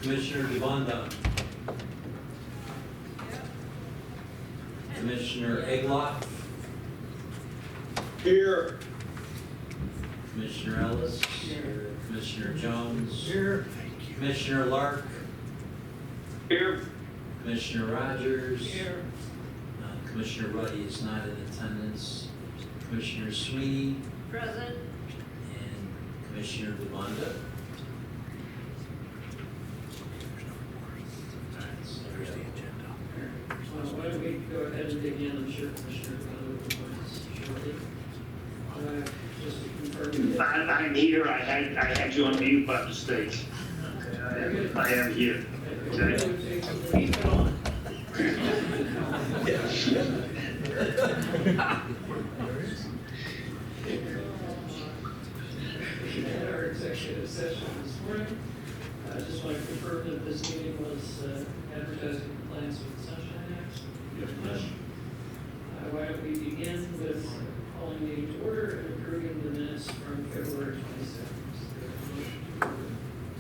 Commissioner Devonda. Commissioner Egloff. Here. Commissioner Ellis. Here. Commissioner Jones. Here. Commissioner Lark. Here. Commissioner Rogers. Here. Commissioner Ruddy is not in attendance. Commissioner Sweeney Present. and Commissioner Devonda. Why don't we go ahead and dig in, I'm sure Commissioner Conley shortly. Just to confirm. I'm here. I had you on mute by mistake. Okay, I am here. Okay. Keep it on. We had our executive session this morning. I just want to confirm that this meeting was advertised in compliance with the Sunshine Act. Why don't we begin with calling the meeting to order and approving the minutes from February 22nd.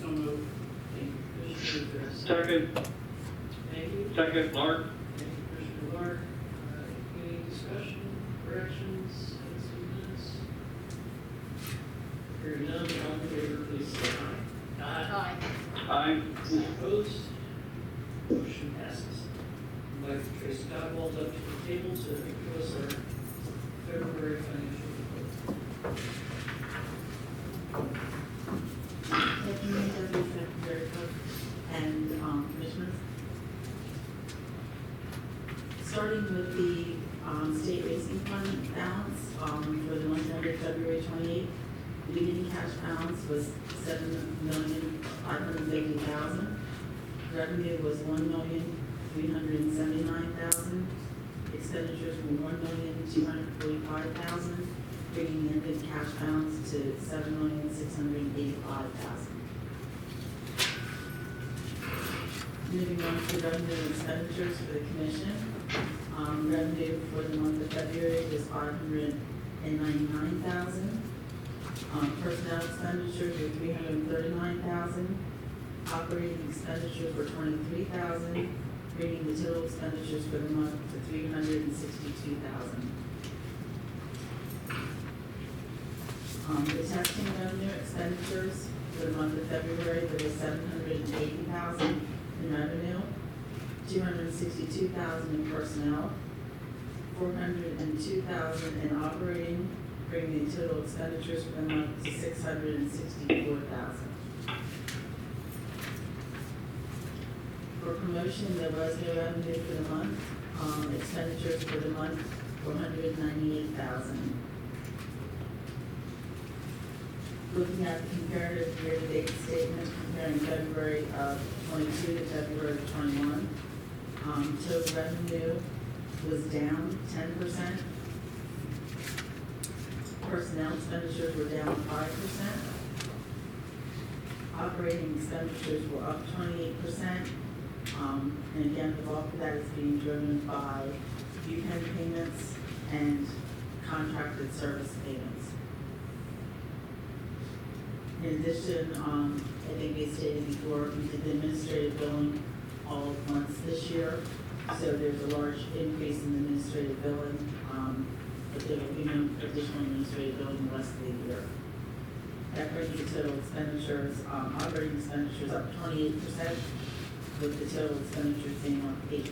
So moved. Thank you, Commissioner Dress. Second. Thank you. Second, Mark. Thank you, Commissioner Lark. Any discussion, corrections, edits to minutes? Hearing none, all in favor, please say aye. Aye. Aye. Opposed? Motion passes. I'd like Tracy Godwald up to the table to give us our February financial report. And commissioners. Starting with the state racing fund balance for the month ended February 28th, the beginning cash balance was $7,550,000. Revenue was $1,379,000. Expenditures were $1,245,000, bringing the ended cash balance to $7,685,000. Moving on to revenue and expenditures for the commission. Revenue for the month of February was $599,000. Personnel expenditures were $339,000. Operating expenditures were $23,000, bringing the total expenditures for the month to $362,000. The testing revenue expenditures for the month of February, there was $780,000 in revenue, $262,000 in personnel, $402,000 in operating, bringing the total expenditures for the month to $664,000. For promotion, there was no revenue for the month. Expenditures for the month were $198,000. Looking at the comparative year-to-date statement comparing February of 22 to February of 21, total revenue was down 10%. Personnel expenditures were down 5%. Operating expenditures were up 28%. And again, the bulk of that is being driven by UPenn payments and contracted service payments. In addition, I think we stated before, we did the administrative billing all at once this year. So there's a large increase in the administrative billing, but there will be no additional administrative billing the rest of the year. That brings the total expenditures, operating expenditures up 28%, with the total expenditures being up 8%.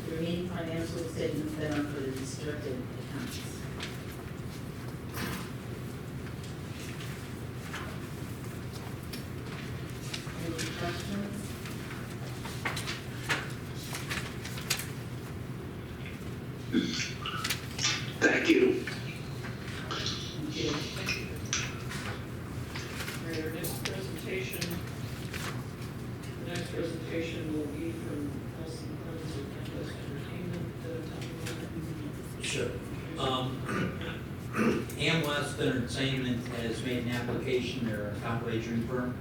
The remaining financial statements then are for the restricted accounts. Any questions? Thank you. Thank you. Our next presentation, the next presentation will be from Nelson Clemens with Campus Entertainment. Sure. Amherst Entertainment has made an application, they're a top wagering firm.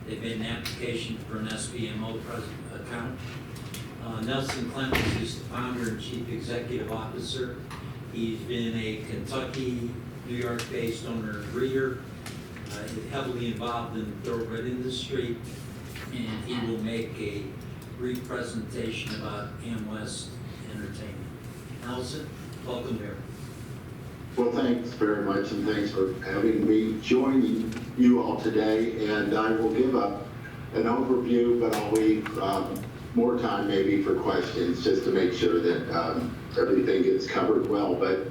They've made an application for an SPMO account. Nelson Clemens is the founder and chief executive officer. He's been a Kentucky, New York-based owner and breeder. heavily involved in the thoroughbred industry, and he will make a brief presentation about Amwest Entertainment. Nelson, welcome here. Well, thanks very much, and thanks for having me joining you all today. And I will give an overview, but I'll leave more time maybe for questions, just to make sure that everything gets covered well. But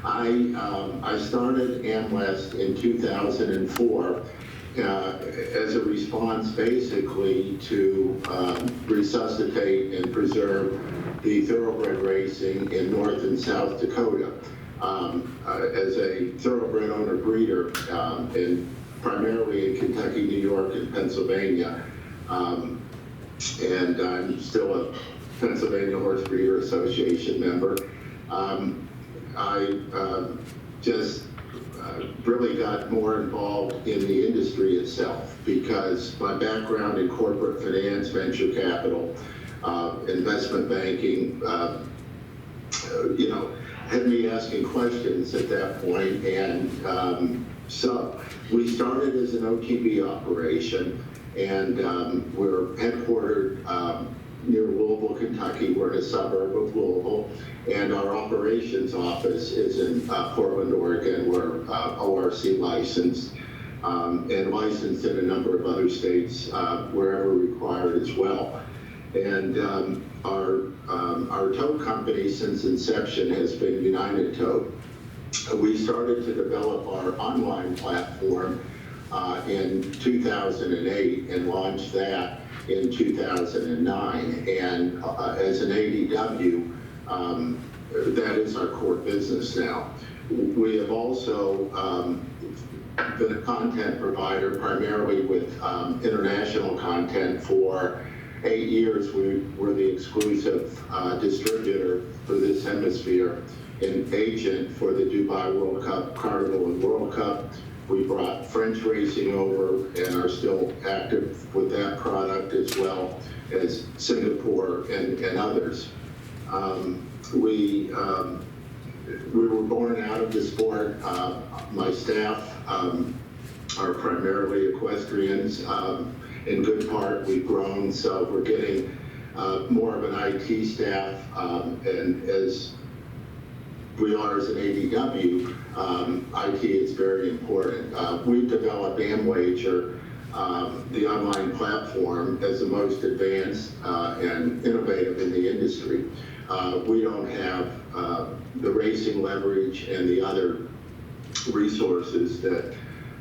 I started Amwest in 2004 as a response basically to resuscitate and preserve the thoroughbred racing in North and South Dakota. As a thoroughbred owner breeder, and primarily in Kentucky, New York, and Pennsylvania. And I'm still a Pennsylvania Horse Breeder Association member. I just really got more involved in the industry itself because my background in corporate finance, venture capital, investment banking, had me asking questions at that point. And so we started as an OTB operation, and we're headquartered near Louisville, Kentucky. We're in a suburb of Louisville, and our operations office is in Portland, Oregon. We're ORC licensed and licensed in a number of other states wherever required as well. And our tow company since inception has been United Tow. We started to develop our online platform in 2008 and launched that in 2009. And as an ADW, that is our core business now. We have also been a content provider primarily with international content for 8 years. We were the exclusive distributor for this hemisphere and agent for the Dubai World Cup, Carnival and World Cup. We brought French racing over and are still active with that product, as well as Singapore and others. We were born out of the sport. My staff are primarily equestrians. In good part, we've grown, so we're getting more of an IT staff, and as we are as an ADW, IT is very important. We've developed AmWager, the online platform, as the most advanced and innovative in the industry. We don't have the racing leverage and the other resources that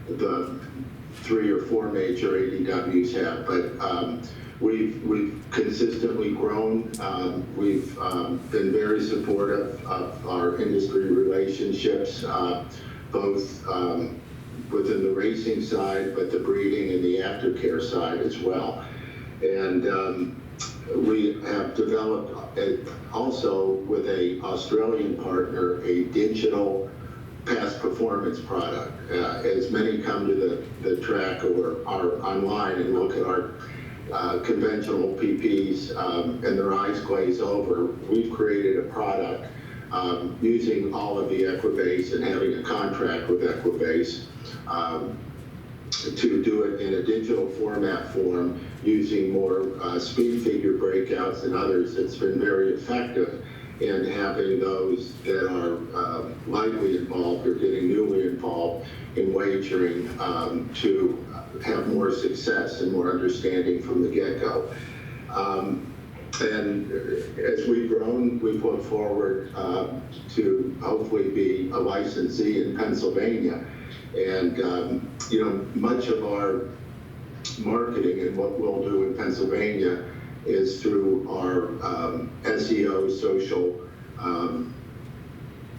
the 3 or 4 major ADWs have, but we've consistently grown. We've been very supportive of our industry relationships, both within the racing side, but the breeding and the aftercare side as well. And we have developed also with an Australian partner a digital past performance product. As many come to the track or are online and look at our conventional PPs and their eyes glaze over, we've created a product using all of the Equibase and having a contract with Equibase to do it in a digital format form using more speed figure breakouts than others. It's been very effective in having those that are lightly involved or getting newly involved in wagering to have more success and more understanding from the get-go. And as we've grown, we've put forward to hopefully be a licensee in Pennsylvania. And much of our marketing and what we'll do in Pennsylvania is through our SEO, social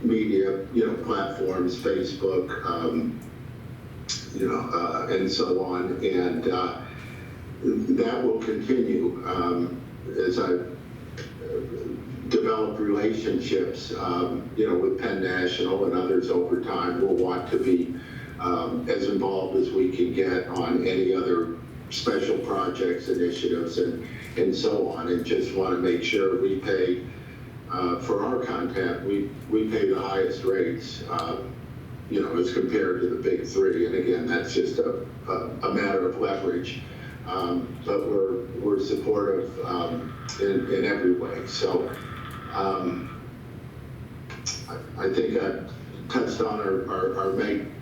media, platforms, Facebook, and so on. And that will continue as I develop relationships, with Penn National and others over time. We'll want to be as involved as we can get on any other special projects, initiatives, and so on, and just want to make sure we pay for our content. We pay the highest rates as compared to the big three. And again, that's just a matter of leverage. But we're supportive in every way. So I think I touched on our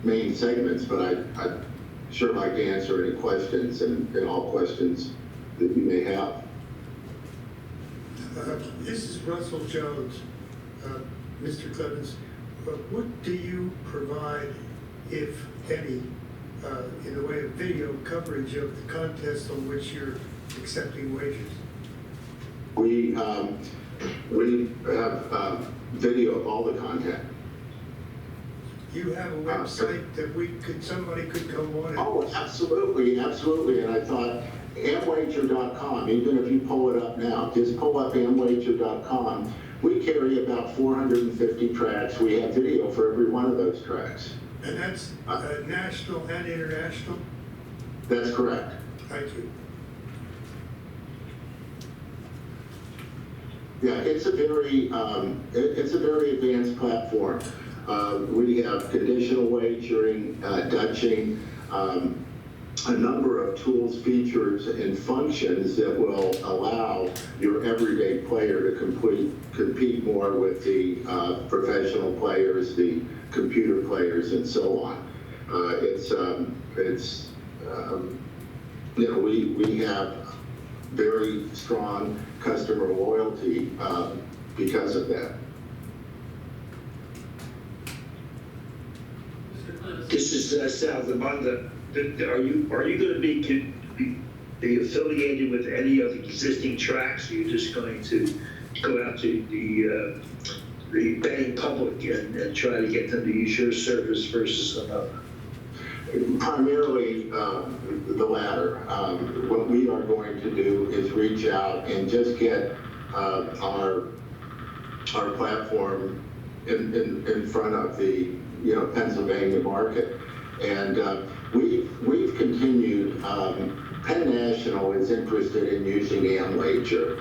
main segments, but I'd sure like to answer any questions and all questions that you may have. This is Russell Jones. Mr. Clemens, what do you provide, if any, in the way of video coverage of the contest on which you're accepting wagers? We have video of all the content. You have a website that somebody could go on and... Oh, absolutely, absolutely. And I thought amwager.com, even if you pull it up now, just pull up amwager.com. We carry about 450 tracks. We have video for every one of those tracks. And that's national and international? That's correct. Thank you. Yeah, it's a very advanced platform. We have conditional wagering, Dutching, a number of tools, features, and functions that will allow your everyday player to compete more with the professional players, the computer players, and so on. We have very strong customer loyalty because of that. Mr. Clemens? This is Sal Zamanda. Are you going to be affiliated with any of the existing tracks? Or are you just going to go out to the betting public and try to get them to use your service versus another? Primarily the latter. What we are going to do is reach out and just get our platform in front of the Pennsylvania market, and we've continued. Penn National is interested in using Amwager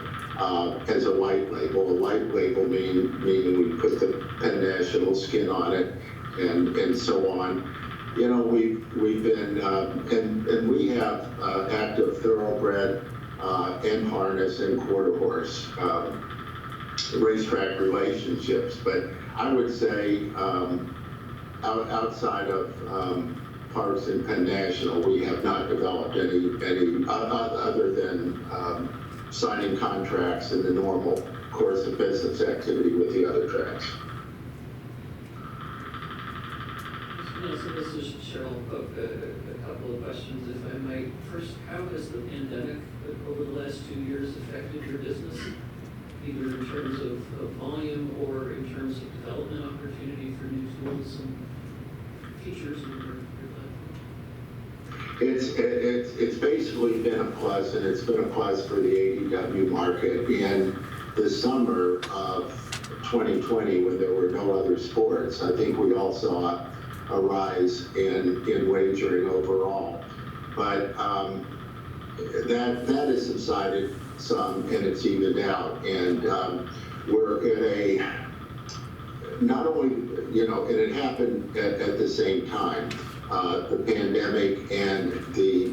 as a white label. A white label meaning we put the Penn National skin on it, and so on. We've been, and we have active thoroughbred and harness and quarter horse racetrack relationships. But I would say outside of Parks and Penn National, we have not developed any other than signing contracts in the normal course of business activity with the other tracks. So this is Cheryl Cook. A couple of questions, if I might. First, how has the pandemic over the last 2 years affected your business, either in terms of volume or in terms of development opportunity for new tools and features in your platform? It's basically been a plus, and it's been a plus for the ADW market. In the summer of 2020, when there were no other sports, I think we all saw a rise in wagering overall. But that has subsided some, and it's evened out. And we're in a, not only, and it happened at the same time, the pandemic and the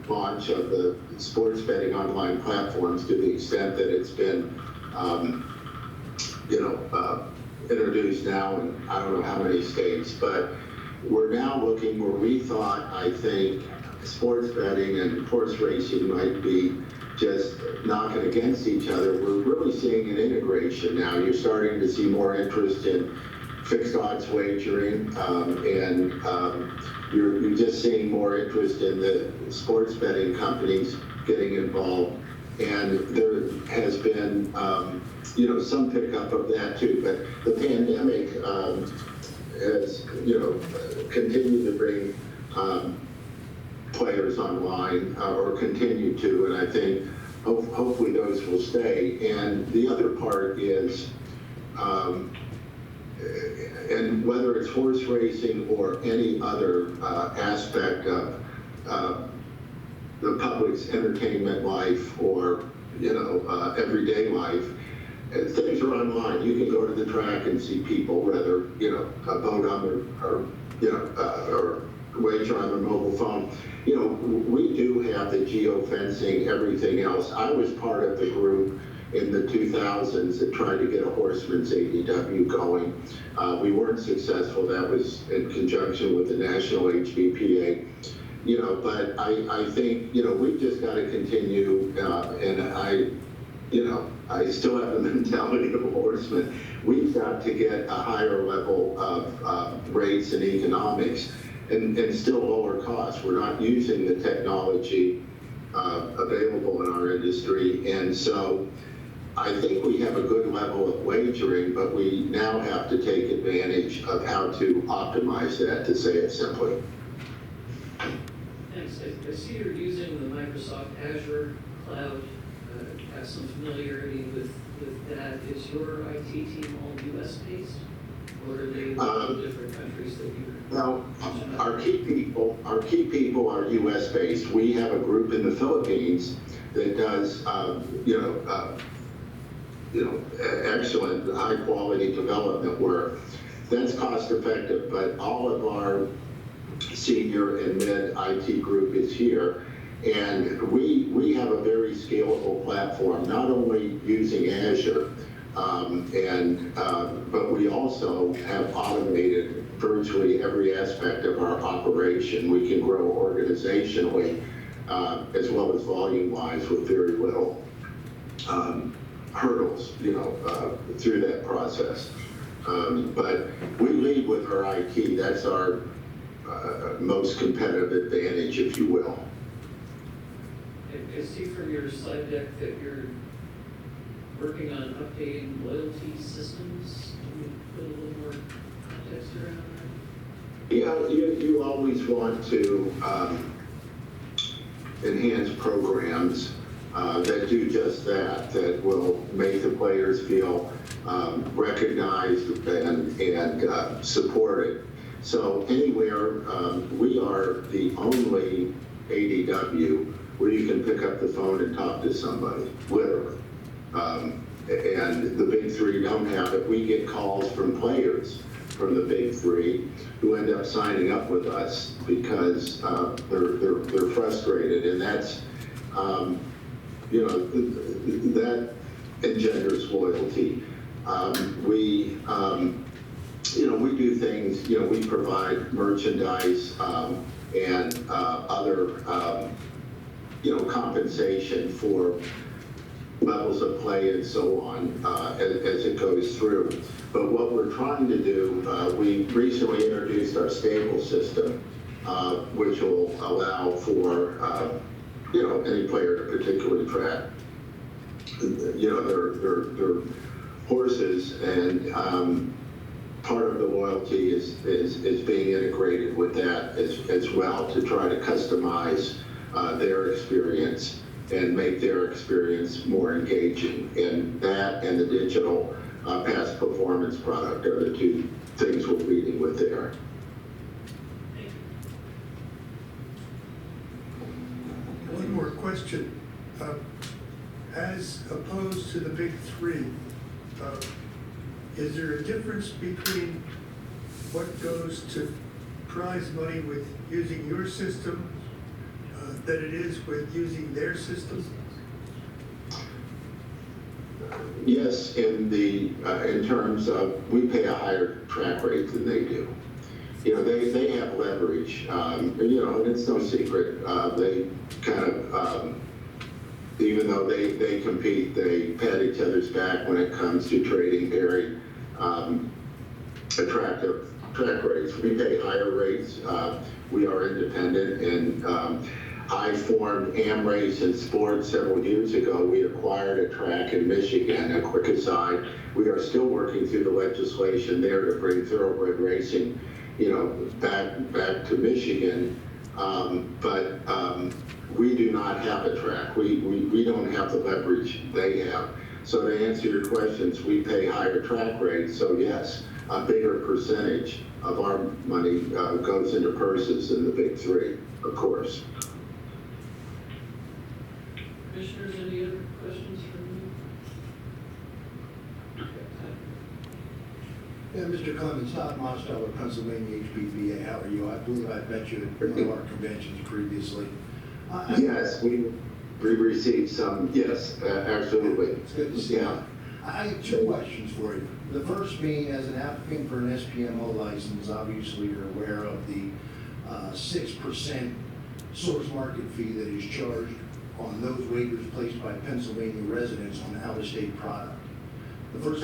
launch of the sports betting online platforms, to the extent that it's been, introduced now in I don't know how many states, but we're now looking where we thought, I think, sports betting and horse racing might be just knocking against each other. We're really seeing an integration now. You're starting to see more interest in fixed odds wagering, and you're just seeing more interest in the sports betting companies getting involved. And there has been, some pickup of that too. But the pandemic has, continued to bring players online, or continue to, and I think hopefully those will stay. And the other part is, and whether it's horse racing or any other aspect of the public's entertainment life or everyday life, things are online. You can go to the track and see people, whether a boat on or or wager on their mobile phone. We do have the geofencing, everything else. I was part of the group in the 2000s that tried to get a horseman's ADW going. We weren't successful. That was in conjunction with the National HBPA. But I think, we've just got to continue, and I still have the mentality of a horseman. We've got to get a higher level of rates and economics and still lower costs. We're not using the technology available in our industry. And so I think we have a good level of wagering, but we now have to take advantage of how to optimize that, to say it simply. Thanks. I see you're using the Microsoft Azure cloud. Have some familiarity with that. Is your IT team all US based, or are they in different countries that you're? Well, our key people are US based. We have a group in the Philippines that does, excellent, high quality development work. That's cost effective, but all of our senior and mid IT group is here. And we have a very scalable platform, not only using Azure, but we also have automated virtually every aspect of our operation. We can grow organizationally as well as volume-wise with very little hurdles, through that process. But we lead with our IT. That's our most competitive advantage, if you will. I see from your slide deck that you're working on updating loyalty systems. Can you put a little more context around that? Yeah, you always want to enhance programs that do just that will make the players feel recognized and supported. So anywhere, we are the only ADW where you can pick up the phone and talk to somebody, literally. And the big three don't have it. We get calls from players from the big three who end up signing up with us because they're frustrated, and that's that engenders loyalty. We do things. We provide merchandise and other compensation for levels of play and so on as it goes through. But what we're trying to do, we recently introduced our stable system, which will allow for any player to particularly track their horses, and part of the loyalty is being integrated with that as well, to try to customize their experience and make their experience more engaging. And that and the digital past performance product are the two things we're leading with there. One more question. As opposed to the big three, is there a difference between what goes to prize money with using your system than it is with using their system? Yes, in terms of, we pay a higher track rate than they do. They have leverage, and it's no secret. They kind of, even though they compete, they pat each other's back when it comes to trading very attractive track rates. We pay higher rates. We are independent, and I formed Amherst in sports several years ago. We acquired a track in Michigan, a quick aside. We are still working through the legislation there to bring thoroughbred racing, back to Michigan. But we do not have a track. We don't have the leverage they have. So to answer your questions, we pay higher track rates. So yes, a bigger percentage of our money goes into purses than the big three, of course. Commissioners, any other questions for me? Yeah, Mr. Clemens, Todd Mosteller, Pennsylvania HPVA. How are you? I believe I've met you at one of our conventions previously. Yes, we received some, yes, absolutely. It's good to see you. Yeah. I have two questions for you. The first being, as an applicant for an SPMO license, obviously you're aware of the 6% source market fee that is charged on those wagers placed by Pennsylvania residents on out-of-state product. The first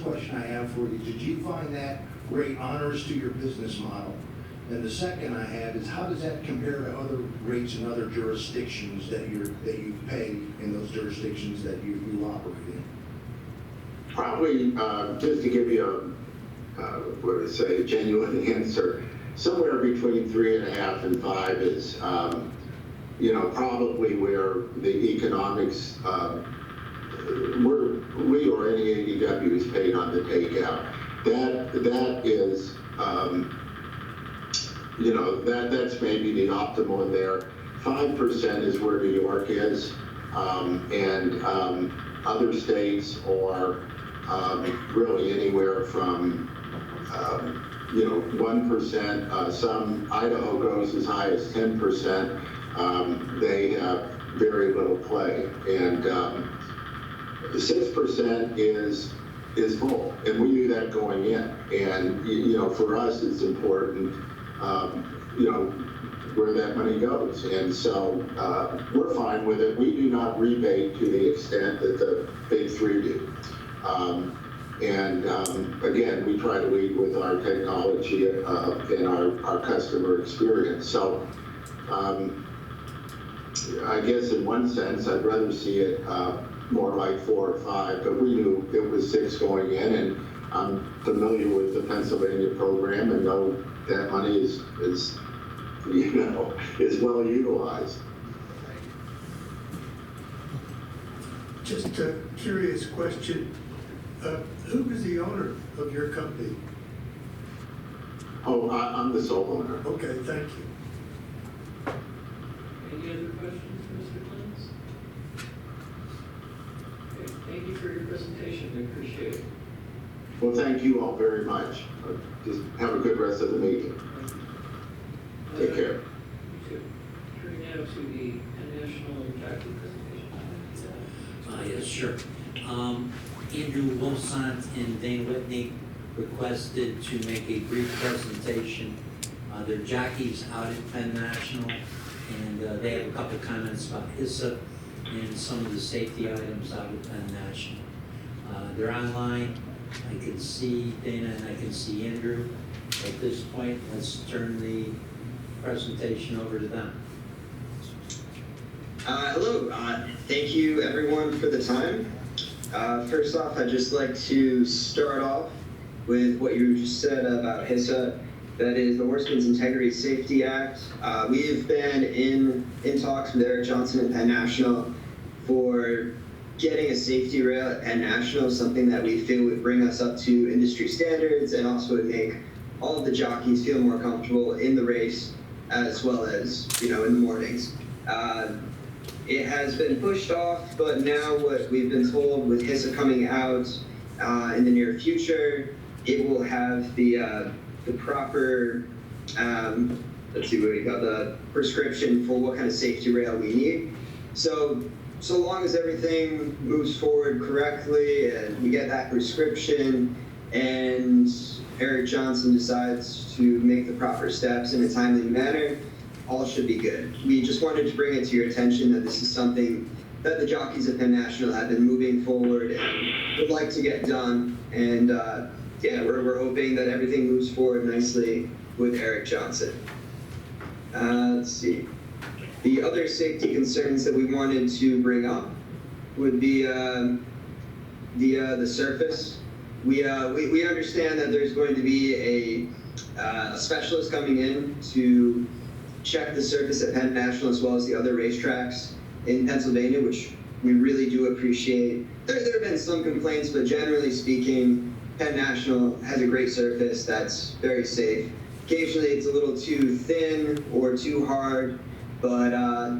question I have for you, did you find that rate onerous to your business model? And the second I have is, how does that compare to other rates in other jurisdictions that you pay in those jurisdictions that you operate in? Probably, just to give you a genuine answer, somewhere between 3.5 and 5 is, probably where the economics, we or any ADW is paid on the takeout. That is, that's maybe the optimal there. 5% is where New York is, and other states are really anywhere from 1%. Some Idaho goes as high as 10%. They have very little play, and 6% is full, and we knew that going in. And for us, it's important, where that money goes. And so we're fine with it. We do not rebate to the extent that the big three do. Again, we try to lead with our technology and our customer experience. So I guess in one sense, I'd rather see it more like 4 or 5, but we knew it was 6 going in, and I'm familiar with the Pennsylvania program and know that money is well utilized. Just a curious question. Who is the owner of your company? Oh, I'm the sole owner. Okay, thank you. Any other questions for Mr. Clemens? Okay, thank you for your presentation, we appreciate it. Well, thank you all very much. Just have a good rest of the meeting. Take care. You too. Turning now to the National Jockey presentation. Yes, sure. Andrew Wilsont and Dane Whitney requested to make a brief presentation. They're jockeys out at Penn National, and they have a couple comments about HISA and some of the safety items out at Penn National. They're online. I can see Dana and I can see Andrew. At this point, let's turn the presentation over to them. Hello, thank you everyone for the time. First off, I'd just like to start off with what you just said about HISA, that is the Horseman's Integrity Safety Act. We've been in talks with Eric Johnson at Penn National for getting a safety rail at Penn National, something that we feel would bring us up to industry standards and also would make all of the jockeys feel more comfortable in the race as well as, in the mornings. It has been pushed off, but now what we've been told with HISA coming out in the near future, it will have the proper, let's see what we got, the prescription for what kind of safety rail we need. So long as everything moves forward correctly and we get that prescription and Eric Johnson decides to make the proper steps in a timely manner, all should be good. We just wanted to bring it to your attention that this is something that the jockeys at Penn National have been moving forward and would like to get done. And we're hoping that everything moves forward nicely with Eric Johnson. Let's see. The other safety concerns that we wanted to bring up would be the surface. We understand that there's going to be a specialist coming in to check the surface at Penn National as well as the other racetracks in Pennsylvania, which we really do appreciate. There have been some complaints, but generally speaking, Penn National has a great surface that's very safe. Occasionally it's a little too thin or too hard, but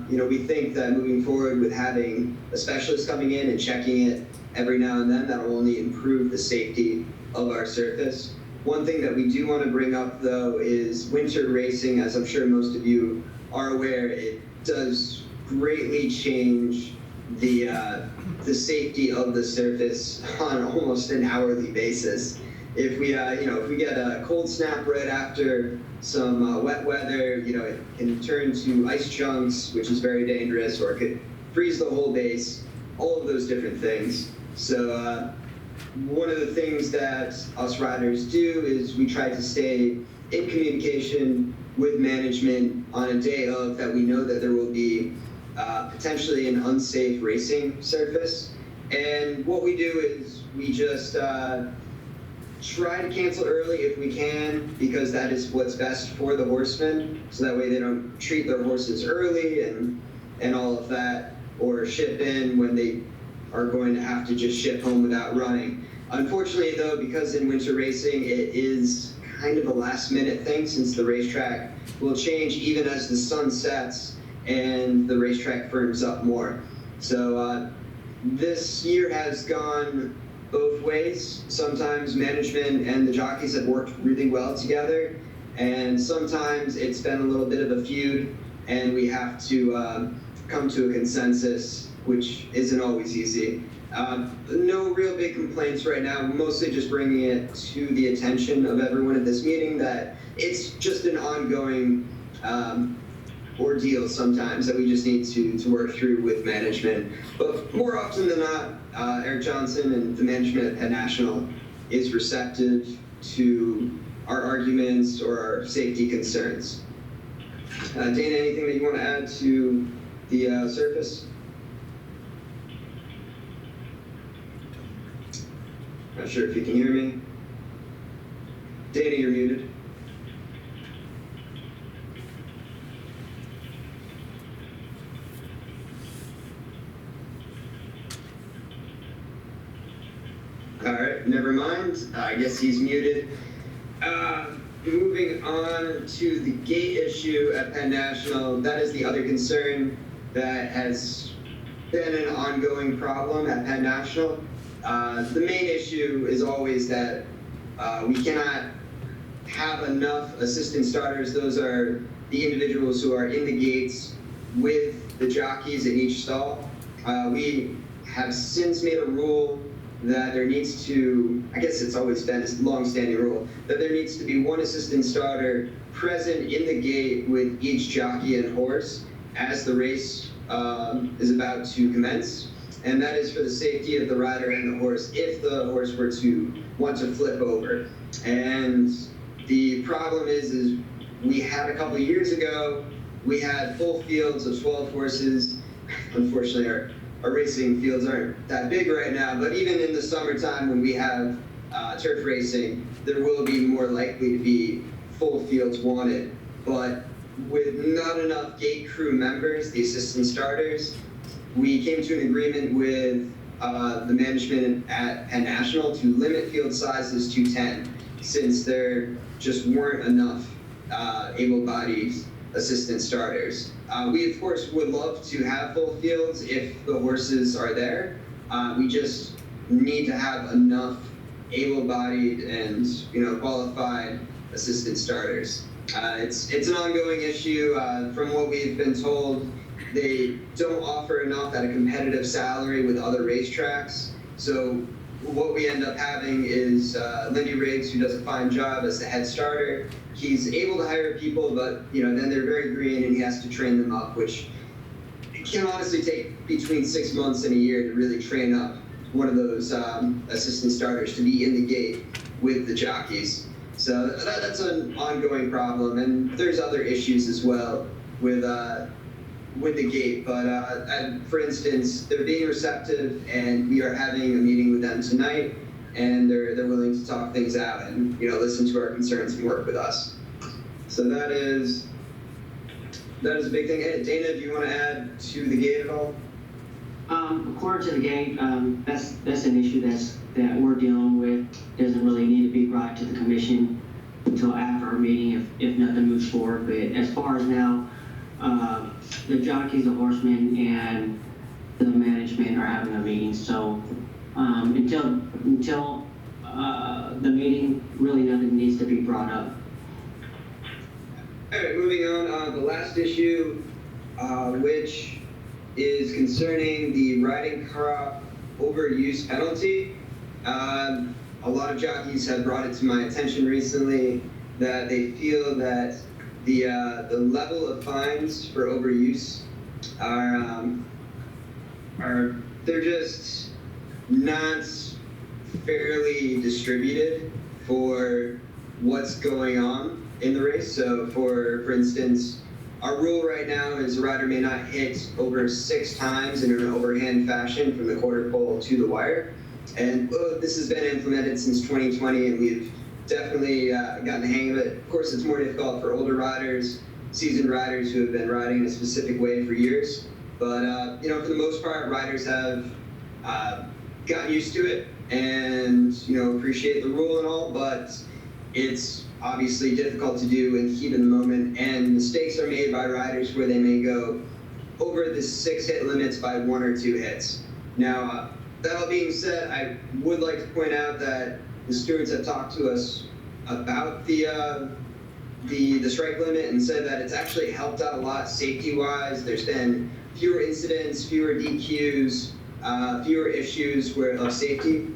we think that moving forward with having a specialist coming in and checking it every now and then, that'll only improve the safety of our surface. One thing that we do want to bring up, though, is winter racing. As I'm sure most of you are aware, it does greatly change the safety of the surface on almost an hourly basis. If we if we get a cold snap right after some wet weather, it can turn to ice chunks, which is very dangerous, or it could freeze the whole base. All of those different things. So one of the things that us riders do is we try to stay in communication with management on a day of that we know that there will be potentially an unsafe racing surface. And what we do is we just try to cancel early if we can, because that is what's best for the horsemen, so that way they don't treat their horses early and all of that, or ship in when they are going to have to just ship home without running. Unfortunately, though, because in winter racing it is kind of a last-minute thing, since the racetrack will change even as the sun sets and the racetrack firms up more. So this year has gone both ways. Sometimes management and the jockeys have worked really well together, and sometimes it's been a little bit of a feud, and we have to come to a consensus, which isn't always easy. No real big complaints right now, mostly just bringing it to the attention of everyone at this meeting that it's just an ongoing ordeal sometimes that we just need to work through with management. But more often than not, Eric Johnson and the management at Penn National is receptive to our arguments or our safety concerns. Dana, anything that you want to add to the surface? Not sure if you can hear me. Dana, you're muted. All right, never mind. I guess he's muted. Moving on to the gate issue at Penn National, that is the other concern that has been an ongoing problem at Penn National. The main issue is always that we cannot have enough assistant starters. Those are the individuals who are in the gates with the jockeys in each stall. We have since made a rule that there needs to, I guess it's always been a long-standing rule, that there needs to be one assistant starter present in the gate with each jockey and horse as the race is about to commence. And that is for the safety of the rider and the horse if the horse were to want to flip over. And the problem is we had a couple of years ago, we had full fields of 12 horses. Unfortunately, our racing fields aren't that big right now, but even in the summertime when we have turf racing, there will be more likely to be full fields wanted. But with not enough gate crew members, the assistant starters, we came to an agreement with the management at Penn National to limit field sizes to 10, since there just weren't enough able-bodied assistant starters. We, of course, would love to have full fields if the horses are there. We just need to have enough able-bodied and qualified assistant starters. It's an ongoing issue. From what we've been told, they don't offer enough at a competitive salary with other racetracks. So what we end up having is Lindy Riggs, who does a fine job as the head starter. He's able to hire people, but then they're very green and he has to train them up, which can honestly take between 6 months and a year to really train up one of those assistant starters to be in the gate with the jockeys. So that's an ongoing problem, and there's other issues as well with the gate. But for instance, they're being receptive, and we are having a meeting with them tonight, and they're willing to talk things out and listen to our concerns and work with us. So that is a big thing. Hey, Dana, do you want to add to the gate at all? According to the gate, that's an issue that we're dealing with. Doesn't really need to be brought to the commission until after our meeting if nothing moves forward. But as far as now, the jockeys, the horsemen, and the management are having a meeting. So until the meeting, really nothing needs to be brought up. All right, moving on. The last issue, which is concerning the riding crop overuse penalty. A lot of jockeys have brought it to my attention recently that they feel that the level of fines for overuse they're just not fairly distributed for what's going on in the race. So for instance, our rule right now is a rider may not hit over 6 times in an overhand fashion from the quarter pole to the wire. And this has been implemented since 2020, and we've definitely gotten the hang of it. Of course, it's more difficult for older riders, seasoned riders who have been riding in a specific way for years. But you know, for the most part, riders have gotten used to it and, you know, appreciate the rule and all, but it's obviously difficult to do in the heat of the moment, and mistakes are made by riders where they may go over the 6 hit limits by 1 or 2 hits. Now, that all being said, I would like to point out that the stewards have talked to us about the strike limit and said that it's actually helped out a lot safety-wise. There's been fewer incidents, fewer DQs, fewer issues of safety.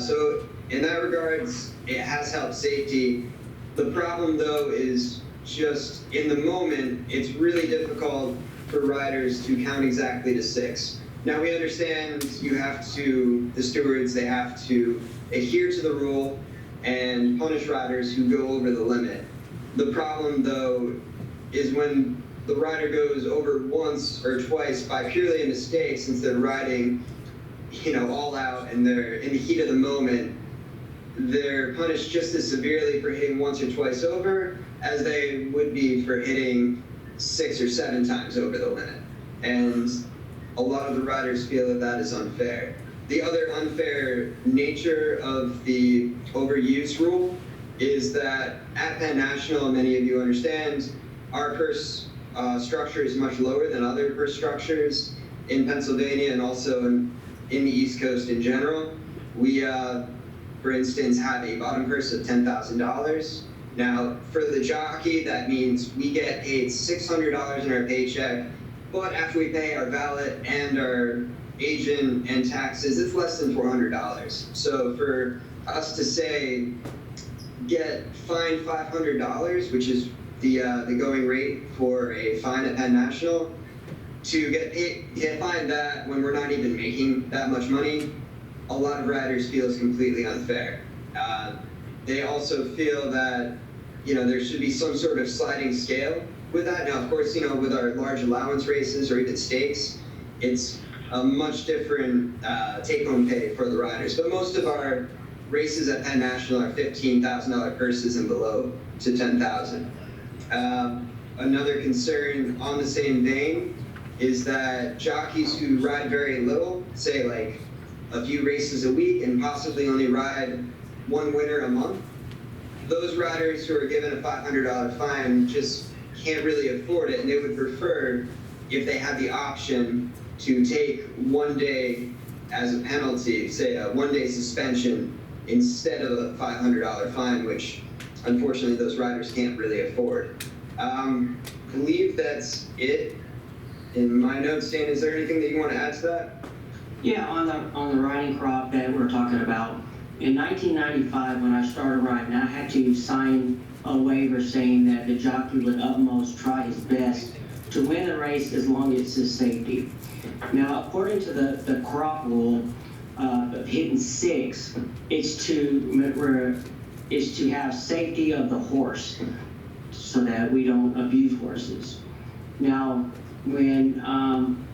So in that regards, it has helped safety. The problem though is just in the moment, it's really difficult for riders to count exactly to 6. Now we understand the stewards, they have to adhere to the rule and punish riders who go over the limit. The problem though is when the rider goes over once or twice by purely a mistake, since they're riding, you know, all out and they're in the heat of the moment, they're punished just as severely for hitting once or twice over as they would be for hitting 6 or 7 times over the limit. And a lot of the riders feel that that is unfair. The other unfair nature of the overuse rule is that at Penn National, many of you understand, our purse structure is much lower than other purse structures in Pennsylvania and also in the East Coast in general. We, for instance, have a bottom purse of $10,000. Now, for the jockey, that means we get paid $600 in our paycheck, but after we pay our valet and our agent and taxes, it's less than $400. So for us to say, get fined $500, which is the going rate for a fine at Penn National, to get fined that when we're not even making that much money, a lot of riders feel is completely unfair. They also feel that, you know, there should be some sort of sliding scale with that. Now, of course, you know, with our large allowance races or even stakes, it's a much different take-home pay for the riders. But most of our races at Penn National are $15,000 purses and below to $10,000. Another concern on the same vein is that jockeys who ride very little, say like a few races a week and possibly only ride 1 winner a month, those riders who are given a $500 fine just can't really afford it, and they would prefer, if they had the option, to take 1 day as a penalty, say a 1-day suspension, instead of a $500 fine, which unfortunately those riders can't really afford. I believe that's it in my notes. Dan, is there anything that you want to add to that? Yeah, on the riding crop that we're talking about, in 1995 when I started riding, I had to sign a waiver saying that the jockey would utmost try his best to win the race as long as it's his safety. Now, according to the crop rule, hitting 6, it's to have safety of the horse so that we don't abuse horses. Now, when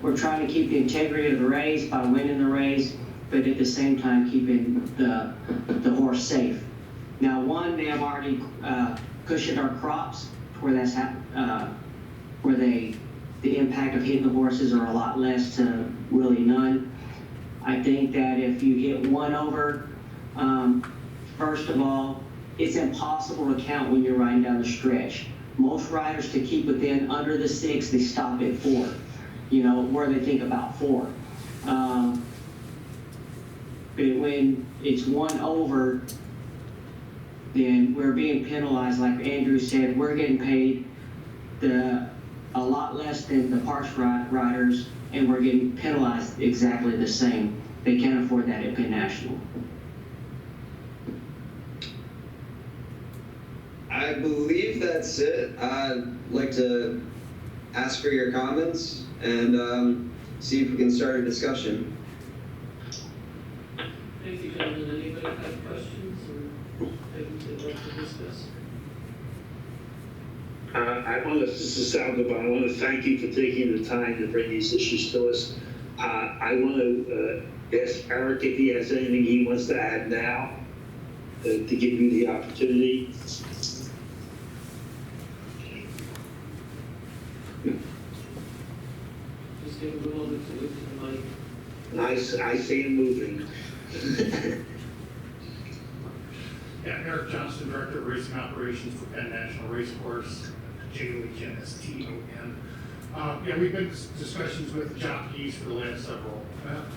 we're trying to keep the integrity of the race by winning the race, but at the same time keeping the horse safe. Now, one, they have already cushioned our crops where that's where the impact of hitting the horses are a lot less to really none. I think that if you hit 1 over, first of all, it's impossible to count when you're riding down the stretch. Most riders, to keep within under the 6, they stop at 4, you know, where they think about 4. But when it's 1 over, then we're being penalized. Like Andrew said, we're getting paid a lot less than the parks riders, and we're getting penalized exactly the same. They can't afford that at Penn National. I believe that's it. I'd like to ask for your comments and see if we can start a discussion. Thank you, gentlemen. Anybody have questions or things they'd like to discuss? I want to, this is Sal, but I want to thank you for taking the time to bring these issues to us. I want to ask Eric if he has anything he wants to add now to give you the opportunity. Just give them a moment to look to the mic. I see him moving. Yeah, Eric Johnston, Director of Racing Operations for Penn National Racecourse, JOHNSTON. Yeah, we've been in discussions with the jockeys for the last several,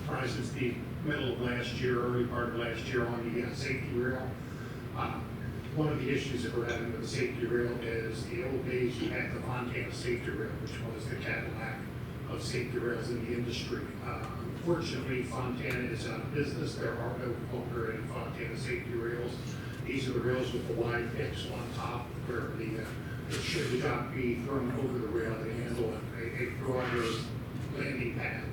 probably since the middle of last year, early part of last year on the safety rail. One of the issues that we're having with the safety rail is the old days you had the Fontana safety rail, which was the Cadillac of safety rails in the industry. Unfortunately, Fontana is out of business. There are no longer any Fontana safety rails. These are the rails with the wide X on top where should the jockey be thrown over the rail, they handle a broader landing pad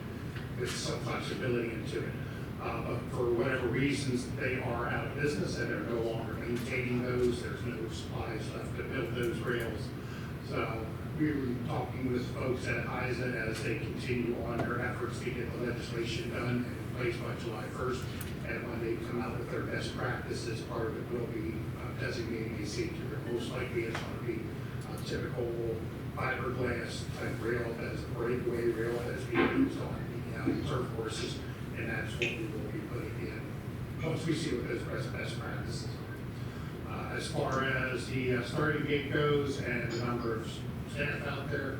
with some flexibility into it. But for whatever reasons, they are out of business and they're no longer maintaining those. There's no supplies left to build those rails. So we were talking with folks at ISA as they continue on their efforts to get the legislation done and in place by July 1st. And when they come out with their best practices, part of it will be designating a safety rail. Most likely it's going to be a typical fiberglass type rail as a breakaway rail that's being used on the turf courses. And that's what we will be putting in once we see what those best practices are. As far as the starting gate goes and the number of staff out there,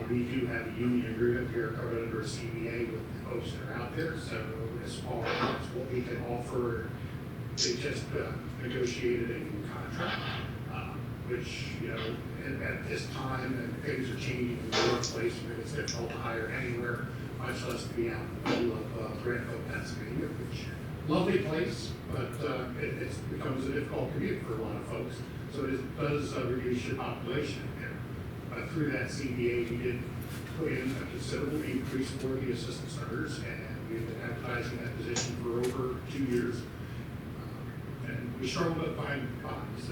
we do have a union agreement here covered under a CBA with the folks that are out there. So as far as what we can offer, they just negotiated a new contract, which, you know, at this time, and things are changing in the workplace, and it's difficult to hire anywhere, much less to be out in the middle of Granville, Pennsylvania, which lovely place, but it becomes a difficult commute for a lot of folks. So it does reduce your population there. But through that CBA, we did put in a considerable increase for the assistant starters, and we've been advertising that position for over 2 years. And we struggled to find bodies.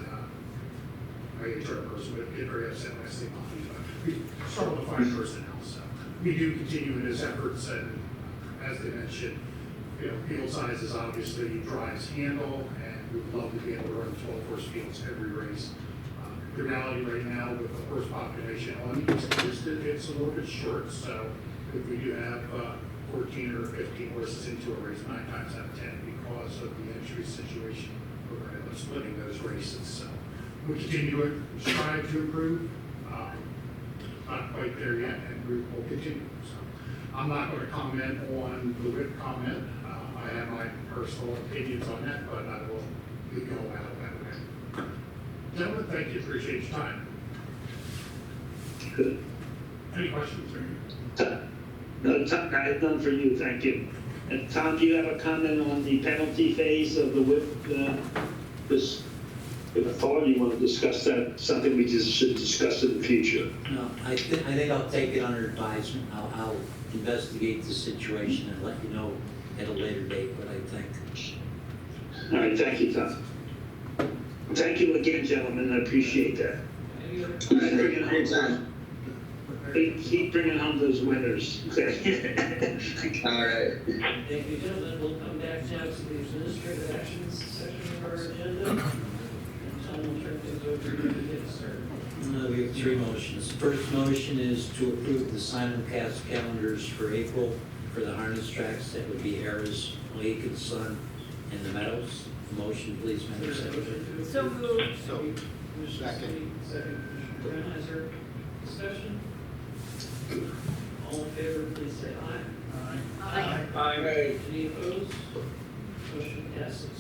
My HR person would get very upset when I say bodies, but we struggled to find personnel. So we do continue in his efforts, and as they mentioned, you know, field size is obviously drives handle, and we would love to be able to run 12-horse fields every race. The reality right now with the horse population on the East Coast, it's a little bit short. So if we do have 14 or 15 horses into a race, 9 times out of 10, because of the entry situation, we're going to end up splitting those races. So we continue to strive to improve. Not quite there yet, and we will continue. So I'm not going to comment on the whip comment. I have my personal opinions on that, but I will go about it that way. Gentlemen, thank you. Appreciate your time. Good. Any questions? No, Tom, I have none for you, thank you. And Tom, do you have a comment on the penalty phase of the whip? This, if a thought you want to discuss that, something we just should discuss in the future. No, I think I'll take it under advisement. I'll investigate the situation and let you know at a later date what I think. All right, thank you, Tom. Thank you again, gentlemen, I appreciate that. Any other Keep questions? bringing Anytime. keep bringing home those winners. All right. Thank you, gentlemen. We'll come back now to the administrative actions section of our agenda. And Tom will turn things over to you to get started. We have 3 motions. The first motion is to approve the simulcast calendars for April for the harness tracks. That would be Harris, Lake and Sun, and the Meadows. Motion, please, Madam Secretary. So moved. Second. Second, Commissioner Brenheiser. Discussion? All in favor, please say aye. Aye. Aye. Any opposed? Motion passes.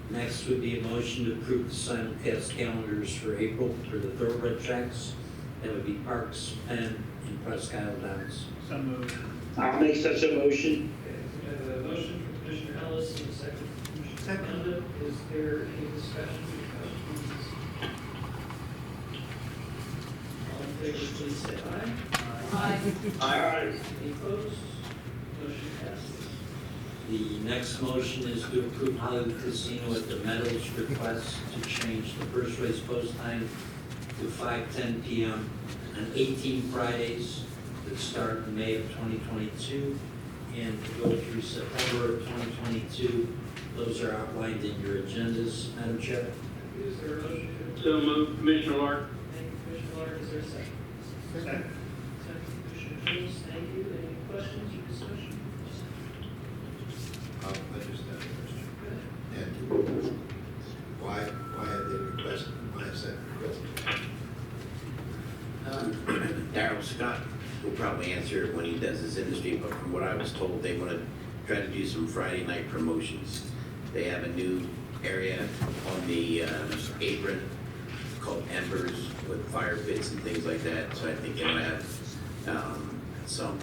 Next would be a motion to approve the simulcast calendars for April for the thoroughbred tracks. That would be Parks, Penn, and Presque Isle Downs. So moved. I'll make such a motion. Okay, we have a motion from Commissioner Ellis and a second from Commissioner Second. Rondon. Is there any discussion or questions? All in favor, please say aye. Aye. Aye. Any opposed? Motion passes. The next motion is to approve Hollywood Casino at the Meadows request to change the first race post time to 5:10 p.m. on 18 Fridays that start in May of 2022 and to go through September of 2022. Those are outlined in your agendas, Madam Chair. Is there a motion to approve? So moved, Commissioner Lark. Thank you, Commissioner Lark. Is there a second? Second. Second, Commissioner Jones. Thank you. Any questions or discussion? I just have a question. Good. And why have they requested, why is that requested? Darrell Scott will probably answer it when he does his industry, but from what I was told, they want to try to do some Friday night promotions. They have a new area on the apron called Embers with fire pits and things like that, so I think they'll have some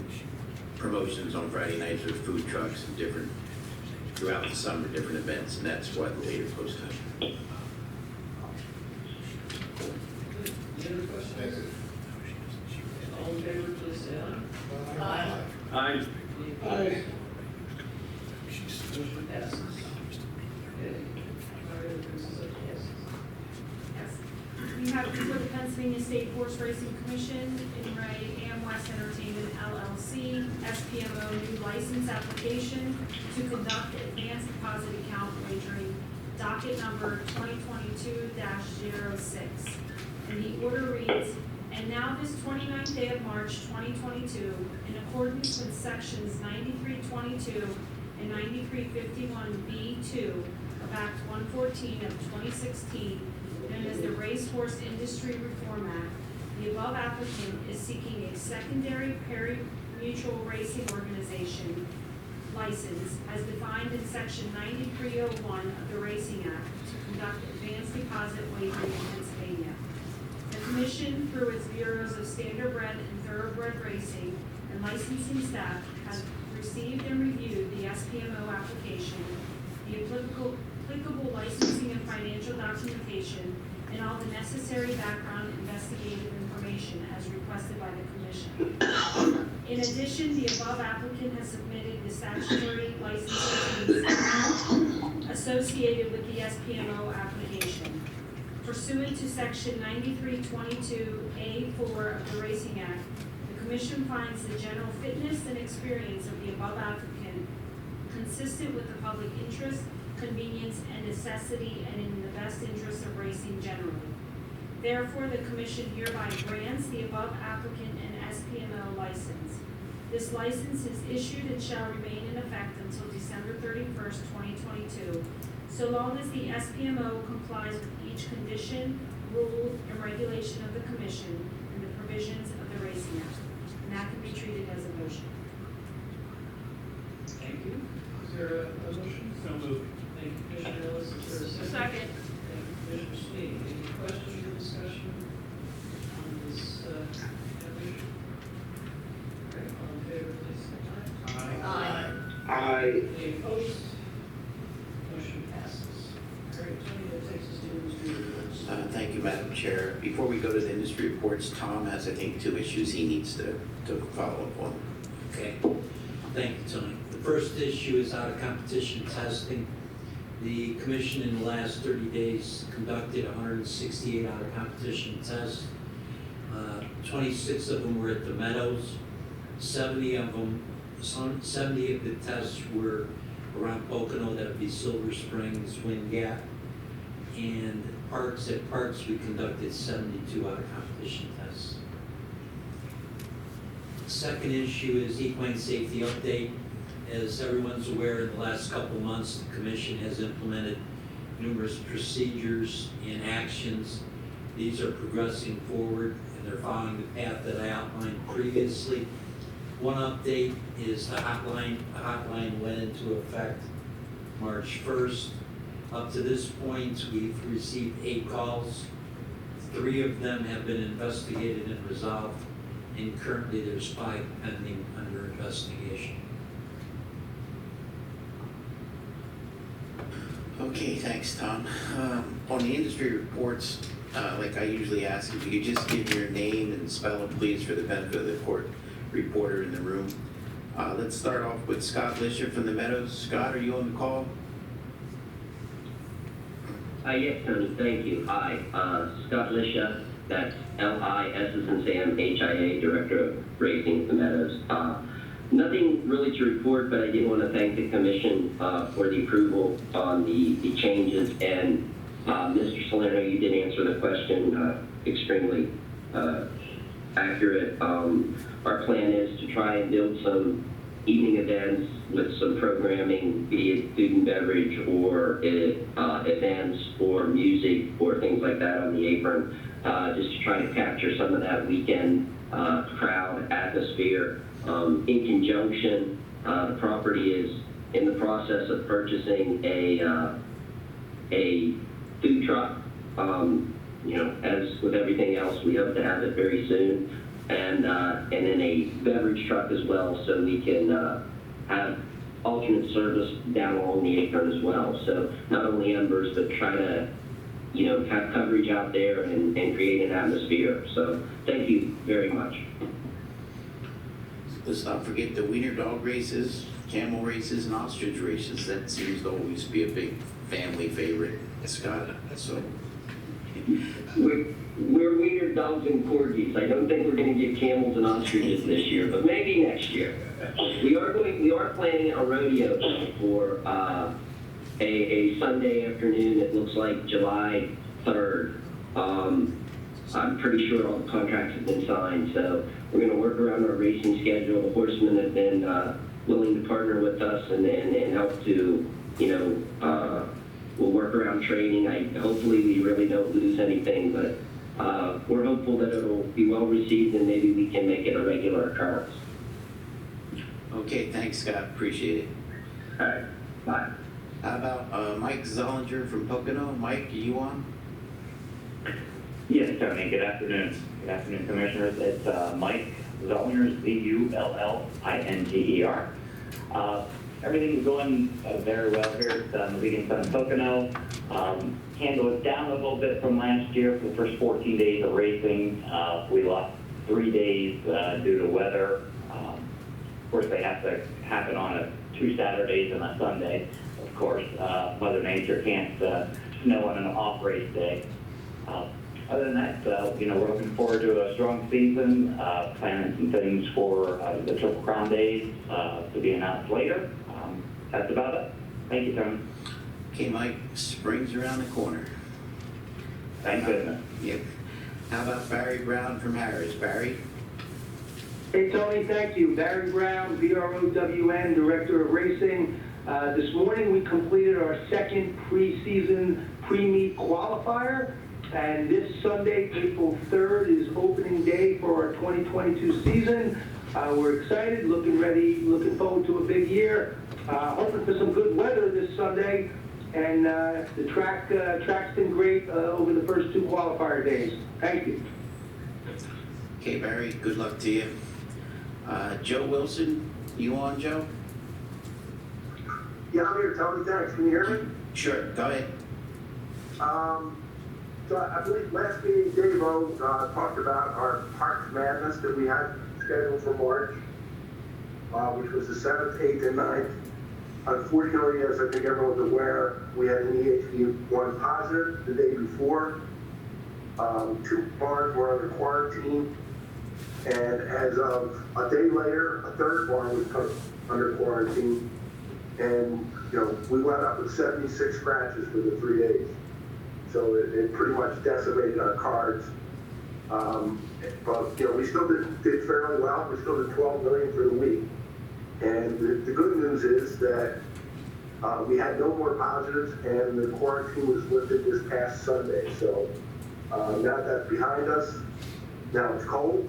promotions on Friday nights with food trucks and different, throughout the summer, different events, and that's why the later post time. Any other questions? All in favor, please say aye. Aye. Aye. Any opposed? Motion passes. Okay. All right, brings us up to yes. Yes. We have before the Pennsylvania State Horse Racing Commission, in Ray West Entertainment LLC, SPMO new license application to conduct advanced deposit account wagering, docket number 2022-06. And the order reads, and now this 29th day of March 2022, in accordance with sections 9322 and 9351B2 of Act 114 of 2016, known as the Racehorse Industry Reform Act, the above applicant is seeking a secondary pari-mutuel racing organization license as defined in section 9301 of the Racing Act to conduct advanced deposit wagering in Pennsylvania. The Commission, through its bureaus of Standardbred and Thoroughbred Racing and licensing staff, has received and reviewed the SPMO application, the applicable licensing and financial documentation, and all the necessary background investigative information as requested by the Commission. In addition, the above applicant has submitted the statutory licensing fees associated with the SPMO application. Pursuant to section 9322A4 of the Racing Act, the Commission finds the general fitness and experience of the above applicant consistent with the public interest, convenience, and necessity, and in the best interest of racing generally. Therefore, the Commission hereby grants the above applicant an SPMO license. This license is issued and shall remain in effect until December 31st, 2022, so long as the SPMO complies with each condition, rule, and regulation of the Commission and the provisions of the Racing Act. And that can be treated as a motion. Thank you. Is there a motion? So moved. Thank you, Commissioner Ellis. Is there a second? Second. Thank you, Commissioner Sweeney. Any questions or discussion on this application? All right, all in favor, please say aye. Aye. Aye. Any opposed? Motion passes. All right, Tony, that takes us to industry reports. Thank you, Madam Chair. Before we go to the industry reports, Tom has, I think, 2 issues he needs to follow up on. Okay, thank you, Tony. The first issue is out of competition testing. The Commission in the last 30 days conducted 168 out of competition tests. 26 of them were at the Meadows. 70 of the tests were around Pocono, that would be Silver Springs, Wind Gap. And at Parks, we conducted 72 out of competition tests. Second issue is equine safety update. As everyone's aware, in the last couple months, the Commission has implemented numerous procedures and actions. These are progressing forward, and they're following the path that I outlined previously. One update is the hotline. The hotline went into effect March 1st. Up to this point, we've received 8 calls. 3 of them have been investigated and resolved, and currently there's 5 pending under investigation. Okay, thanks, Tom. On the industry reports, like I usually ask, if you could just give your name and spell it, please, for the benefit of the court reporter in the room. Let's start off with Scott Lisher from the Meadows. Scott, are you on the call? Yes, Tony, thank you. Hi, Scott Lisha, that's L-I-S as in Sam, H-I-A, Director of Racing at the Meadows. Nothing really to report, but I did want to thank the Commission for the approval on the changes. And Mr. Salerno, you did answer the question extremely accurate. Our plan is to try and build some evening events with some programming, be it food and beverage or events or music or things like that on the apron, just to try to capture some of that weekend crowd atmosphere. In conjunction, the property is in the process of purchasing a food truck. You know, as with everything else, we hope to have it very soon. And then a beverage truck as well, so we can have alternate service down along the apron as well. So not only Amherst, but try to, you know, have coverage out there and create an atmosphere. So thank you very much. Let's not forget the wiener dog races, camel races, and ostrich races. That seems to always be a big family favorite, Scott. So We're wiener dogs and corgis. I don't think we're going to get camels and ostriches this year, but maybe next year. We are planning a rodeo for a Sunday afternoon. It looks like July 3rd. I'm pretty sure all the contracts have been signed, so we're going to work around our racing schedule. The horsemen have been willing to partner with us and help to, you know, we'll work around training. Hopefully we really don't lose anything, but we're hopeful that it'll be well received and maybe we can make it a regular occurrence. okay, thanks, Scott. Appreciate it. All right, bye. How about Mike Zollinger from Pocono? Mike, are you on? Yes, Tony. Good afternoon. Good afternoon, Commissioners. It's Mike Zollinger, Z-U-L-L-I-N-G-E-R. Everything is going very well here at the Leading Sun Pocono. Handle is down a little bit from last year for the first 14 days of racing. We lost 3 days due to weather. Of course, they have to happen on 2 Saturdays and a Sunday. Of course, Mother Nature can't snow on an off-race day. Other than that, you know, we're looking forward to a strong season, planning some things for the Triple Crown days to be announced later. That's about it. Thank you, Tony. Okay, Mike, spring's around the corner. Thank goodness. Yep. How about Barry Brown from Harris? Barry? Hey, Tony, thank you. Barry Brown, BROWN, Director of Racing. This morning we completed our second preseason pre-meet qualifier, and this Sunday, April 3rd, is opening day for our 2022 season. We're excited, looking forward to a big year. Hoping for some good weather this Sunday, and the track's been great over the first 2 qualifier days. Thank you. Okay, Barry, good luck to you. Joe Wilson, you on, Joe? Yeah, I'm here, Tony. Thanks. Can you hear me? Sure, go ahead. So I believe last meeting, Dave O talked about our Parks Madness that we had scheduled for March, which was the 7th, 8th, and 9th. Unfortunately, as I think everyone's aware, we had an EHV1 positive the day before. 2 barns were under quarantine. And as of a day later, a 3rd barn was put under quarantine. And, you know, we wound up with 76 scratches for the 3 days. So it pretty much decimated our cards. But, you know, we still did fairly well. We still did $12 million for the week. And the good news is that we had no more positives, and the quarantine was lifted this past Sunday. So now that's behind us. Now it's cold.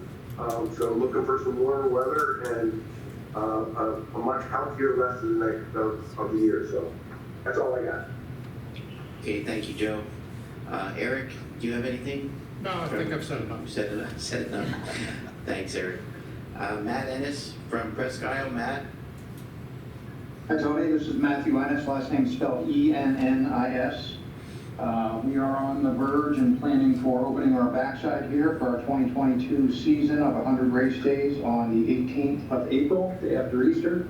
So looking for some warmer weather and a much healthier rest of the year. So that's all I got. Okay, thank you, Joe. Eric, do you have anything? No, I think I've said enough. You said enough. Thanks, Eric. Matt Ennis from Presque Isle. Matt? Hi, Tony. This is Matthew Ennis, last name spelled E-N-N-I-S. We are on the verge and planning for opening our backside here for our 2022 season of 100 race days on the 18th of April, day after Easter.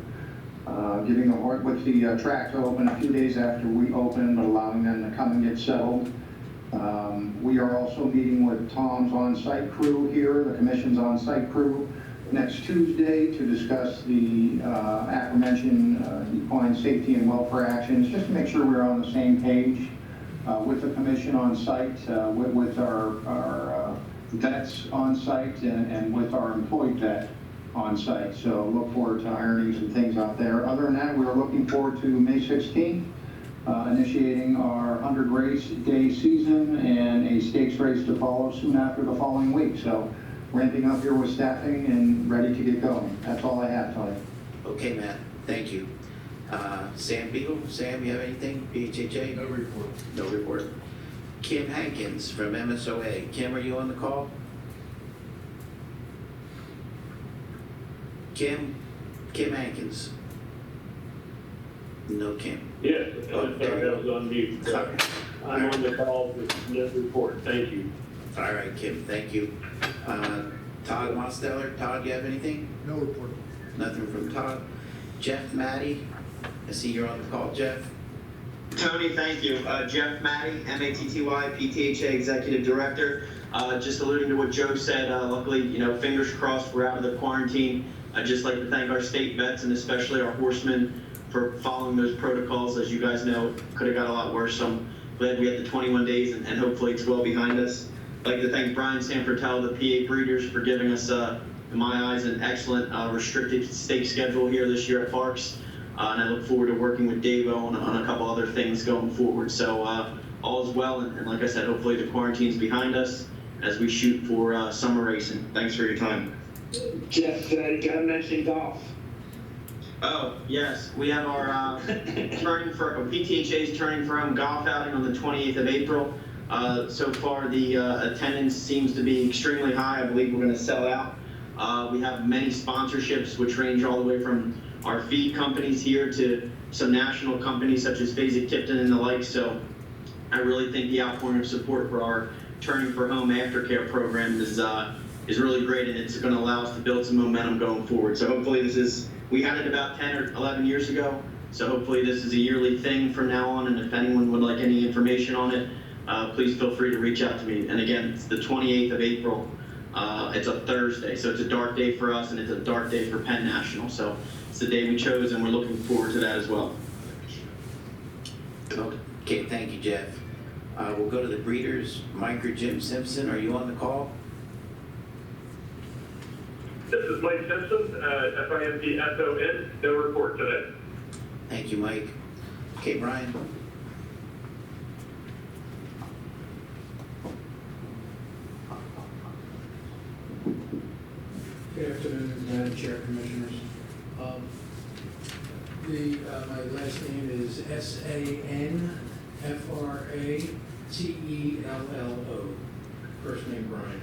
Giving with the track to open a few days after we open, but allowing them to come and get settled. We are also meeting with Tom's on-site crew here, the commission's on-site crew, next Tuesday to discuss the aforementioned equine safety and welfare actions, just to make sure we're on the same page with the commission on site, with our vets on site, and with our employed vet on site. So look forward to ironing some things out there. Other than that, we're looking forward to May 16th, initiating our 100 race day season and a stakes race to follow soon after the following week. So ramping up here with staffing and ready to get going. That's all I have, Tony. Okay, Matt, thank you. Sam Beagle, Sam, you have anything? BHHA? No report. No report. Kim Hankins from MSOA. Kim, are you on the call? Kim Hankins. No Kim. Yes, Oh, there you I was on mute. go. I'm on the call with no report. Thank you. All right, Kim, thank you. Todd Mosteller, Todd, you have anything? No report. Nothing from Todd. Jeff Matty, I see you're on the call, Jeff. Tony, thank you. Jeff Matty, M-A-T-T-Y, PTHA Executive Director. Just alluding to what Joe said, luckily, fingers crossed we're out of the quarantine. I'd just like to thank our state vets and especially our horsemen for following those protocols. As you guys know, could have got a lot worse. So I'm glad we had the 21 days and hopefully it's well behind us. I'd like to thank Brian Sanfratello, the PA Breeders, for giving us, in my eyes, an excellent restricted stake schedule here this year at Parks. And I look forward to working with Dave on a couple other things going forward. So all is well, and like I said, hopefully the quarantine's behind us as we shoot for summer racing. Thanks for your time. Jeff, you gotta mention golf. Oh, yes, we have our PTHA's Turning for Home golf outing on the 28th of April. So far, the attendance seems to be extremely high. I believe we're going to sell out. We have many sponsorships, which range all the way from our feed companies here to some national companies such as Fasig-Tipton and the like. So I really think the outpouring of support for our Turning for Home aftercare program is really great, and it's going to allow us to build some momentum going forward. So hopefully we had it about 10 or 11 years ago. So hopefully this is a yearly thing from now on, and if anyone would like any information on it, please feel free to reach out to me. And again, it's the 28th of April. It's a Thursday, so it's a dark day for us, and it's a dark day for Penn National. So it's the day we chose, and we're looking forward to that as well. Okay, thank you, Jeff. We'll go to the breeders. Mike or Jim Simpson, are you on the call? This is Mike Simpson, FIMPSON. No report today. Thank you, Mike. Okay, Brian. Good afternoon, Madam Chair, Commissioners. My last name is Sanfratello. First name Brian.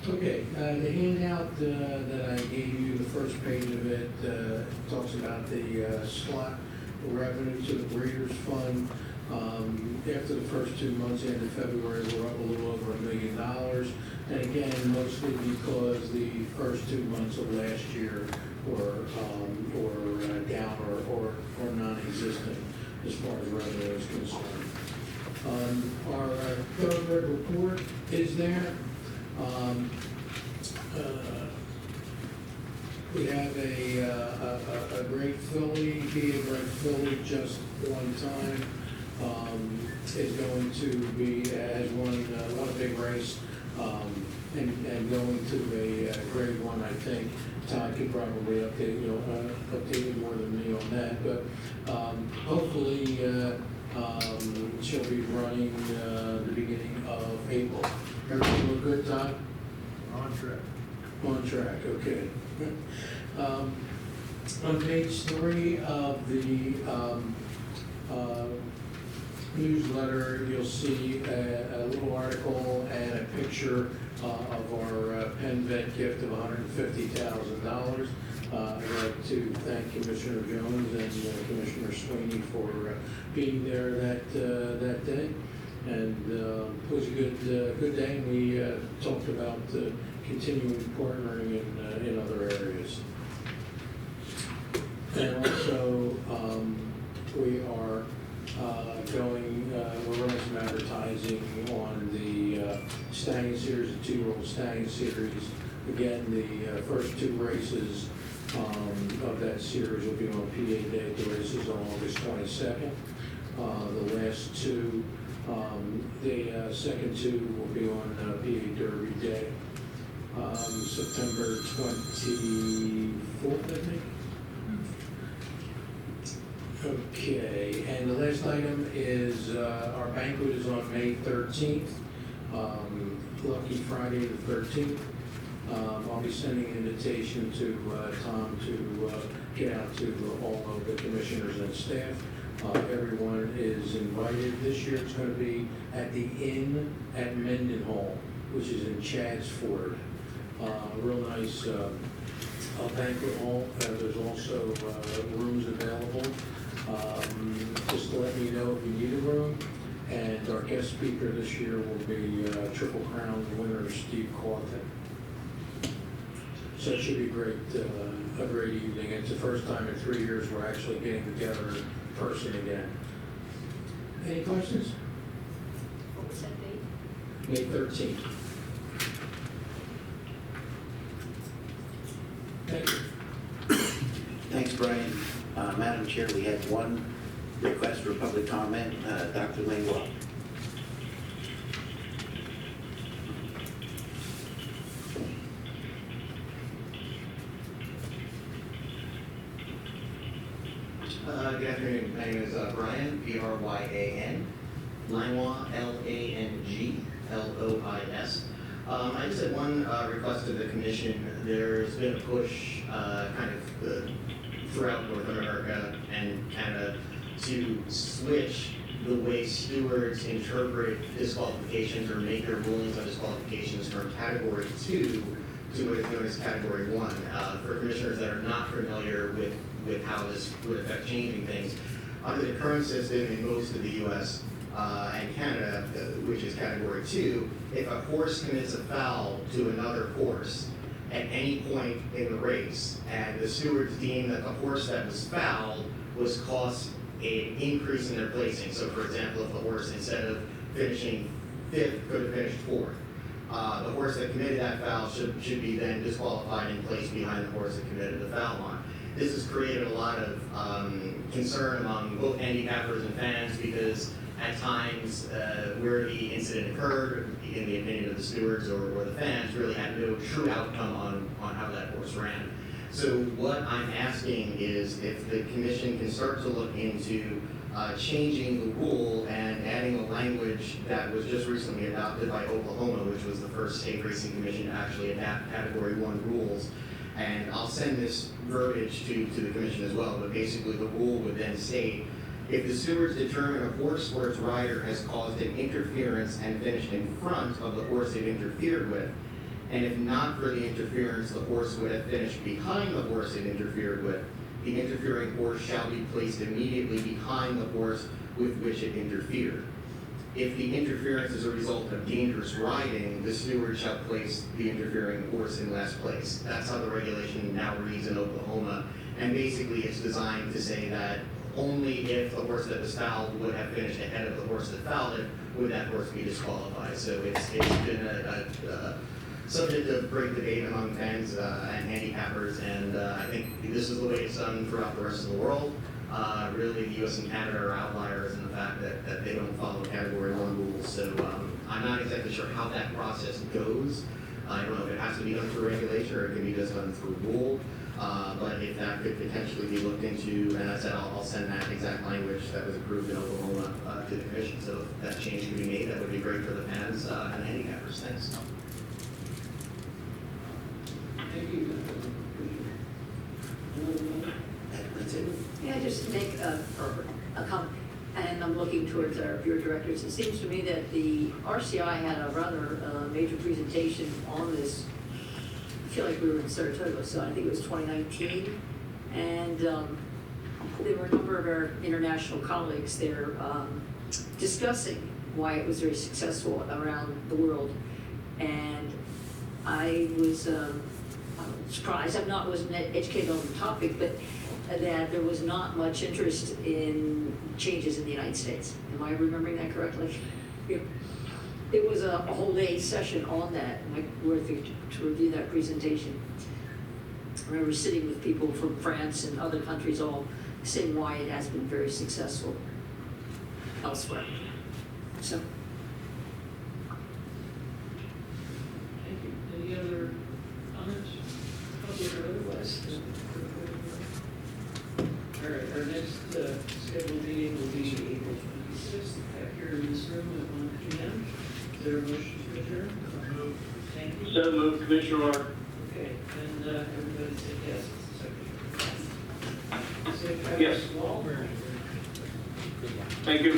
Okay, the handout that I gave you, the first page of it, talks about the slot revenue to the Breeders' Fund. After the first 2 months, end of February, we're up a little over $1 million. And again, mostly because the first 2 months of last year were down or non-existent as far as revenue is concerned. Our thoroughbred report is there. We have a great filly, being a great filly just one time. Is going to be, has won a big race, and going to a grade one, I think. Todd could probably update you more than me on that, but hopefully she'll be running the beginning of April. Everything look good, Todd? On track. On track, okay. On page 3 of the newsletter, you'll see a little article and a picture of our Penn vet gift of $150,000. I'd like to thank Commissioner Jones and Commissioner Sweeney for being there that day. And it was a good day, and we talked about continuing partnering in other areas. And also, we are we're running some advertising on the Stang Series, the 2-year-old Stang Series. Again, the first 2 races of that series will be on PA Day. The races on August 22nd. The last 2, the second 2 will be on PA Derby Day, September 24th, I think. Okay, and the last item is our banquet is on May 13th, Lucky Friday the 13th. I'll be sending an invitation to Tom to get out to all of the commissioners and staff. Everyone is invited. This year it's going to be at the Inn at Mendenhall, which is in Chadsford. Real nice banquet hall. There's also rooms available. Just to let me know if you need a room. And our guest speaker this year will be Triple Crown winner Steve Cawthon. So it should be a great evening. It's the first time in 3 years we're actually getting together in person again. Any questions? What was that date? May 13th. Thank you. Thanks, Brian. Madam Chair, we have one request for public comment. Dr. Langlois. Good afternoon. My name is Brian, B-R-Y-A-N, Langlois, L-A-N-G-L-O-I-S. I just had one request of the commission. There's been a push throughout North America and Canada to switch the way stewards interpret disqualifications or make their rulings on disqualifications from Category 2 to what is known as Category 1. For commissioners that are not familiar with how this would affect changing things, under the current system in most of the U.S. And Canada, which is Category 2, if a horse commits a foul to another horse at any point in the race, and the stewards deem that the horse that was fouled was cost an increase in their placing. So, for example, if the horse, instead of finishing 5th, could have finished 4th, the horse that committed that foul should be then disqualified and placed behind the horse that committed the foul on. This has created a lot of concern among both handicappers and fans, because at times where the incident occurred, in the opinion of the stewards or the fans, really had no true outcome on how that horse ran. So what I'm asking is if the commission can start to look into changing the rule and adding a language that was just recently adopted by Oklahoma, which was the first state racing commission to actually adapt Category 1 rules. And I'll send this verbiage to the commission as well, but basically the rule would then state, if the stewards determine a horse or its rider has caused an interference and finished in front of the horse they've interfered with, and if not for the interference, the horse would have finished behind the horse it interfered with, the interfering horse shall be placed immediately behind the horse with which it interfered. If the interference is a result of dangerous riding, the steward shall place the interfering horse in last place. That's how the regulation now reads in Oklahoma. And basically it's designed to say that only if the horse that was fouled would have finished ahead of the horse that fouled it, would that horse be disqualified. So it's been a subject of great debate among fans and handicappers, and I think this is the way it's done throughout the rest of the world. Really, the U.S. and Canada are outliers in the fact that they don't follow Category 1 rules. So I'm not exactly sure how that process goes. I don't know if it has to be done through regulation or it can be just done through rule. But if that could potentially be looked into, and I said I'll send that exact language that was approved in Oklahoma to the commission. So if that change can be made, that would be great for the fans and handicappers. Thanks. Thank you. That's it. May I just make a comment? And I'm looking towards our board directors. It seems to me that the RCI had a rather major presentation on this. I feel like we were in Saratoga, so I think it was 2019. And there were a number of our international colleagues there discussing why it was very successful around the world. And I was surprised. Wasn't educated on the topic, but that there was not much interest in changes in the United States. Am I remembering that correctly? It was a whole day session on that, worth it to review that presentation. I remember sitting with people from France and other countries all saying why it has been very successful elsewhere. So. Thank you. Any other comments, public or otherwise? All right, our next scheduled meeting will be April 26th, back here in this room at 1 p.m. Is there a motion to adjourn? Thank you. So moved, Commissioner Mark. Okay, and everybody said yes. Secretary. Yes. Wall? Thank you.